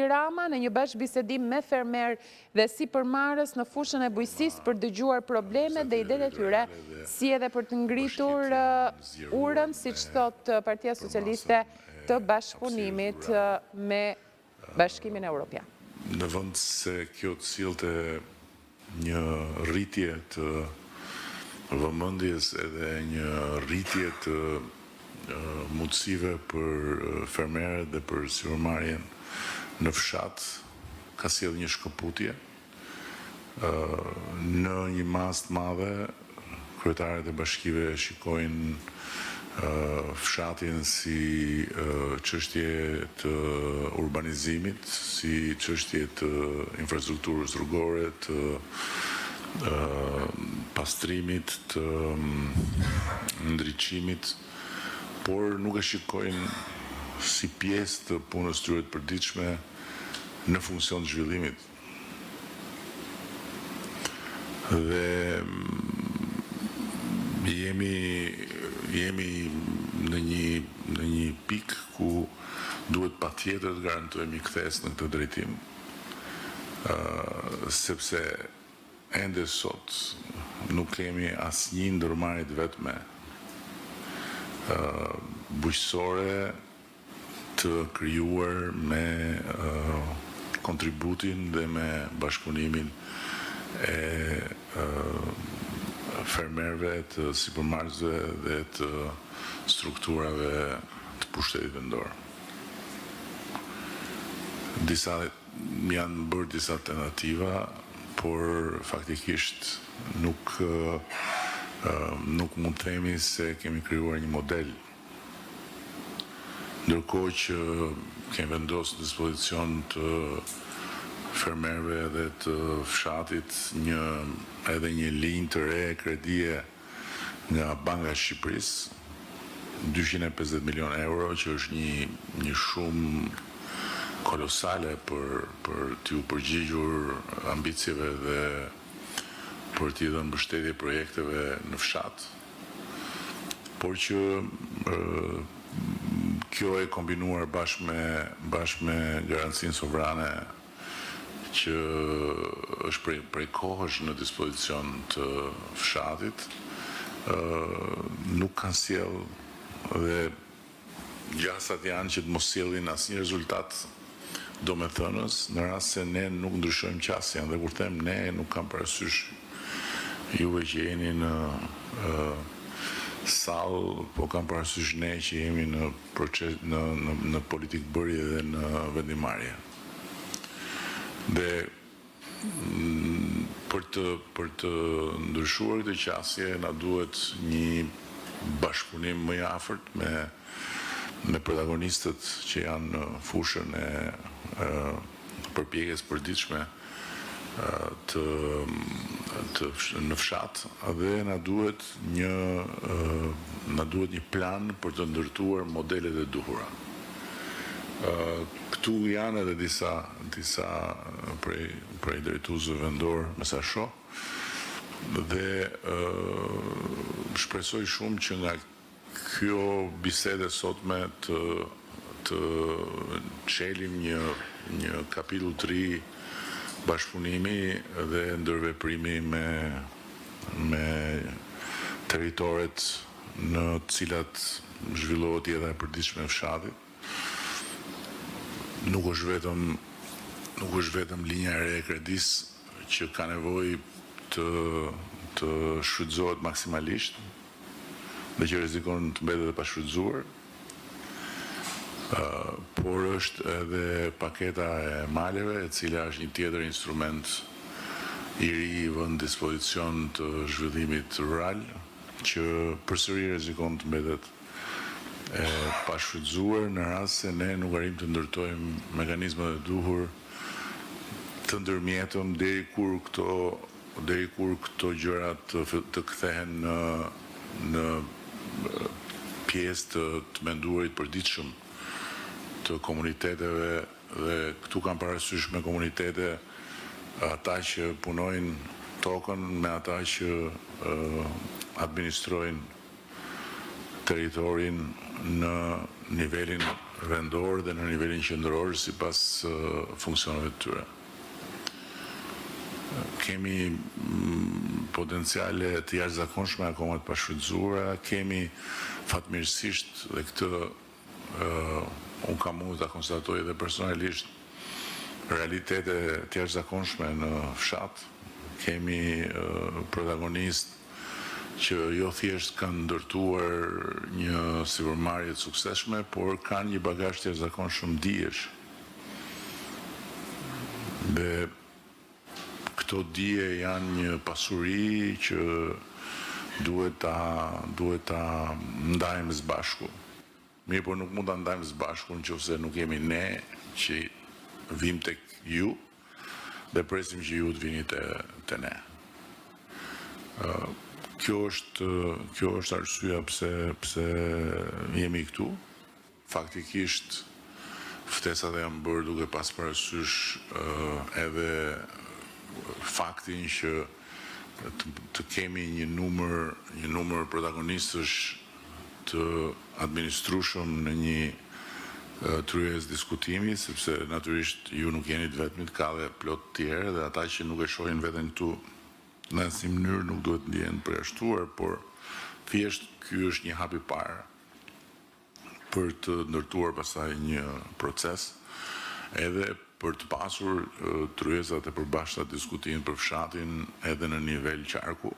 Rama në një bashkëbisedim me fermer dhe sipërmarrës në fushën e bujqësisë për dëgjuar problemet dhe idetë e tyre, si edhe për të ngritur urën, siç thot Partia Socialiste, të bashkëpunimit me Bashkimin Evropian. Në vend se kjo të sillte një rritje të vëmendjes edhe një rritje të mundësive për fermerët dhe për sipërmarrjen në fshat, ka sjellë një shkëputje. Në një masë të madhe, kryetarët e bashkive shikojnë fshatin si çështje të urbanizimit, si çështje të infrastrukturës rrugore, të pastrimit, të ndriçimit, por nuk e shikojnë si pjesë të punës tyre të përditshme në funksion të zhvillimit. Dhe jemi në një pikë ku duhet patjetër të garantojmë një kthes në këtë drejtim, sepse ende sot nuk kemi asnjë ndërmarrje të vetme bujqësore të krijuar me kontributin dhe me bashkëpunimin e fermerëve, të sipërmarrësve dhe të strukturave të pushtetit vendor. Janë bërë disa tentativa, por faktikisht nuk mund të themi se kemi krijuar një model. Ndërkohë që kemi vendosur në dispozicion të fermerëve dhe të fshatit edhe një linjë të re kredie nga Banka e Shqipërisë, 250 milion euro, që është një shumë kolosale për t'u përgjigjur ambicieve dhe për t'i dhënë mbështetje projekteve në fshat, por që kjo e kombinuar bashkë me garancinë sovrane që është prej kohësh në dispozicion të fshatit, nuk kanë sjellë dhe gjasat janë që të mos sjellin asnjë rezultat domethënës, në rast se ne nuk ndryshojmë qasjen, dhe kur them ne nuk kam parasysh juve që jeni në sallë, po kam parasysh ne që jemi në proces në politikë bërje dhe në vendimarrje. Dhe për të ndryshuar këtë qasje na duhet një bashkëpunim më i afërt me protagonistët që janë në fushën e përpjekjes përditshme në fshat, dhe na duhet një plan për të ndërtuar modelet e duhura. Këtu janë edhe disa prej drejtuesve vendor, me sa shoh, dhe shpresoj shumë që nga kjo bisede sotme të çelim një kapitull të ri bashkëpunimi dhe ndërveprimi me territoret në të cilat zhvillohet jeta e përditshme e fshatit. Nuk është vetëm linja e re e kredis që ka nevojë të shfrytëzohet maksimalisht dhe që rrezikon të mbetet e pashfrytëzuar, por është edhe paketa e maleve, e cila është një tjetër instrument i ri i vënë në dispozicion të zhvillimit rural, që përsëri rrezikon të mbetet e pashfrytëzuar në rast se ne nuk arrim të ndërtojmë mekanizmat e duhur të ndërmjetëm deri kur këto gjëra të kthehen në pjesë të menduarit përditshëm të komuniteteve, dhe këtu kam parasysh me komunitete ata që punojnë tokën me ata që administrojnë territorin në nivelin vendor dhe në nivelin qendror sipas funksioneve të tyre. Kemi potenciale të jashtëzakonshme akoma të pashfrytzuara, kemi fatmirësisht dhe këtë unë kam mund ta konstatoj edhe personalisht realitete të jashtëzakonshme në fshat. Kemi protagonistë që jo thjesht kanë ndërtuar një sipërmarrje të suksesshme, por kanë një bagazh të jashtëzakonshëm dijesh. Dhe këto dije janë një pasuri që duhet ta ndajmë së bashku. Mirë, por nuk mund ta ndajmë së bashku nëse nuk jemi ne që vim tek ju dhe presim që ju të vini te ne. Kjo është arsyeja pse jemi këtu. Faktikisht ftesat janë bërë duke pas parasysh edhe faktin që të kemi një numër protagonistësh të administrueshëm në një tryezë diskutimi, sepse natyrisht ju nuk jeni të vetmit, ka dhe plot tjerë dhe ata që nuk e shohin veten këtu në asnjë mënyrë nuk duhet ndihen përjashtuar, por thjesht ky është një hap i parë për të ndërtuar pastaj një proces edhe për të pasur tryezat e përbashkëta diskutimin për fshatin edhe në nivel qarku.